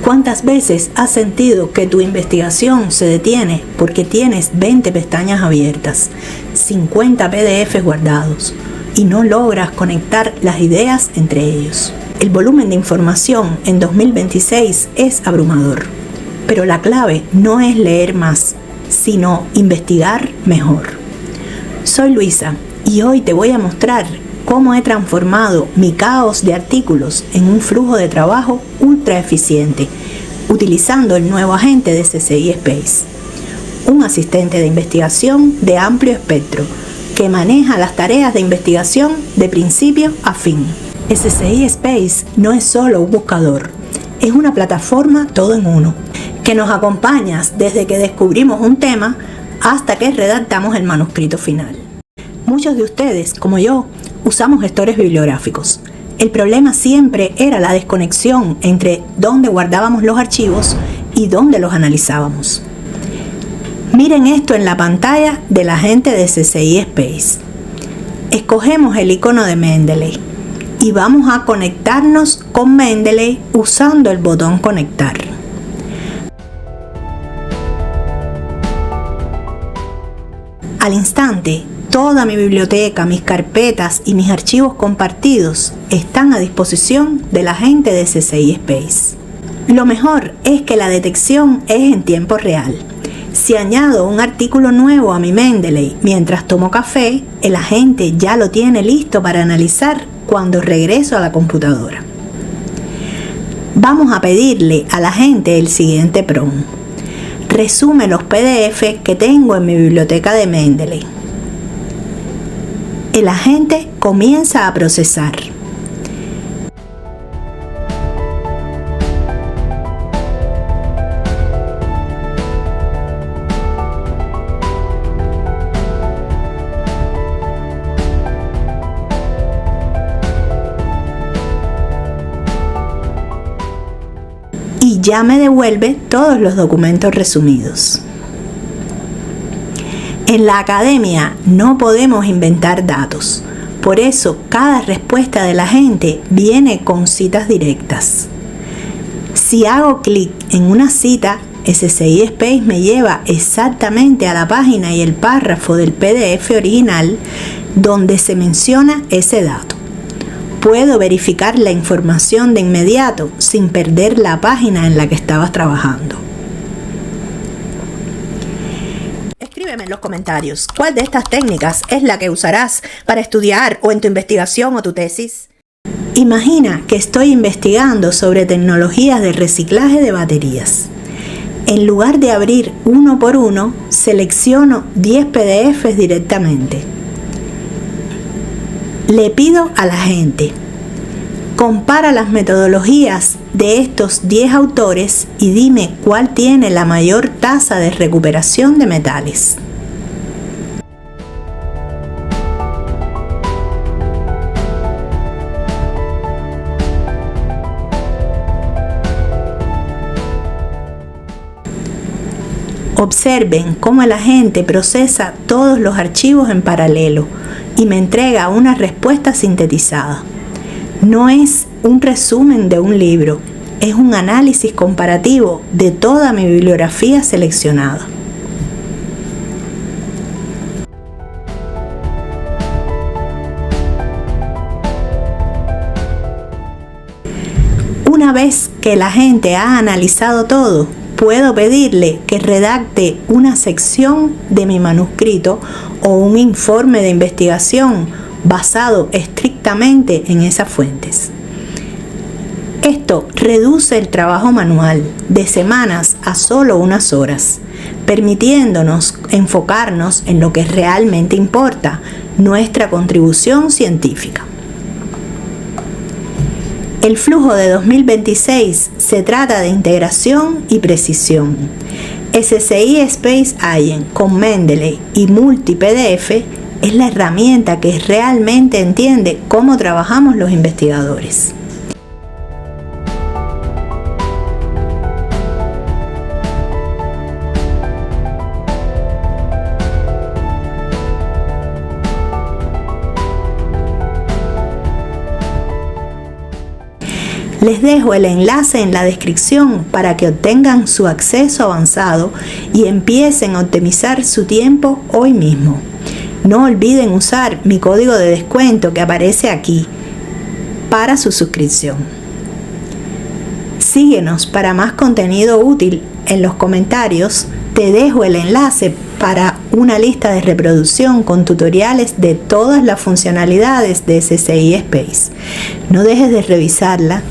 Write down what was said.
¿Cuántas veces has sentido que tu investigación se detiene porque tienes 20 pestañas abiertas, 50 PDFs guardados y no logras conectar las ideas entre ellos? El volumen de información en 2026 es abrumador, pero la clave no es leer más, sino investigar mejor. Soy Luisa y hoy te voy a mostrar cómo he transformado mi caos de artículos en un flujo de trabajo ultra eficiente, utilizando el nuevo agente de SCI Space, un asistente de investigación de amplio espectro que maneja las tareas de investigación de principio a fin. SCI Space no es solo un buscador, es una plataforma todo en uno, que nos acompaña desde que descubrimos un tema hasta que redactamos el manuscrito final. Muchos de ustedes, como yo, usamos gestores bibliográficos. El problema siempre era la desconexión entre dónde guardábamos los archivos y dónde los analizábamos. Miren esto en la pantalla de la gente de SCI Space. Escogemos el icono de Mendeley y vamos a conectarnos con Mendeley usando el botón Conectar. Al instante, toda mi biblioteca, mis carpetas y mis archivos compartidos están a disposición de la gente de SCI Space. Lo mejor es que la detección es en tiempo real. Si añado un artículo nuevo a mi Mendeley mientras tomo café, el agente ya lo tiene listo para analizar cuando regreso a la computadora. Vamos a pedirle al agente el siguiente prompt. Resume los PDF que tengo en mi biblioteca de Mendeley. El agente comienza a procesar. Y ya me devuelve todos los documentos resumidos. En la academia no podemos inventar datos, por eso cada respuesta de la gente viene con citas directas. Si hago clic en una cita, SCI Space me lleva exactamente a la página y el párrafo del PDF original donde se menciona ese dato. Puedo verificar la información de inmediato sin perder la página en la que estabas trabajando. Escríbeme en los comentarios cuál de estas técnicas es la que usarás para estudiar o en tu investigación o tu tesis. Imagina que estoy investigando sobre tecnologías de reciclaje de baterías. En lugar de abrir uno por uno, selecciono 10 PDFs directamente. Le pido a la gente: compara las metodologías de estos 10 autores y dime cuál tiene la mayor tasa de recuperación de metales. Observen cómo el agente procesa todos los archivos en paralelo y me entrega una respuesta sintetizada. No es un resumen de un libro, es un análisis comparativo de toda mi bibliografía seleccionada. Una vez que la gente ha analizado todo, puedo pedirle que redacte una sección de mi manuscrito o un informe de investigación basado estrictamente en esas fuentes. Esto reduce el trabajo manual de semanas a solo unas horas, permitiéndonos enfocarnos en lo que realmente importa, nuestra contribución científica. El flujo de 2026 se trata de integración y precisión. SCI Space Agent con Mendeley y MultiPDF es la herramienta que realmente entiende cómo trabajamos los investigadores. Les dejo el enlace en la descripción para que obtengan su acceso avanzado y empiecen a optimizar su tiempo hoy mismo. No olviden usar mi código de descuento que aparece aquí para su suscripción. Síguenos para más contenido útil. En los comentarios te dejo el enlace para una lista de reproducción con tutoriales de todas las funcionalidades de SCI Space. No dejes de revisarla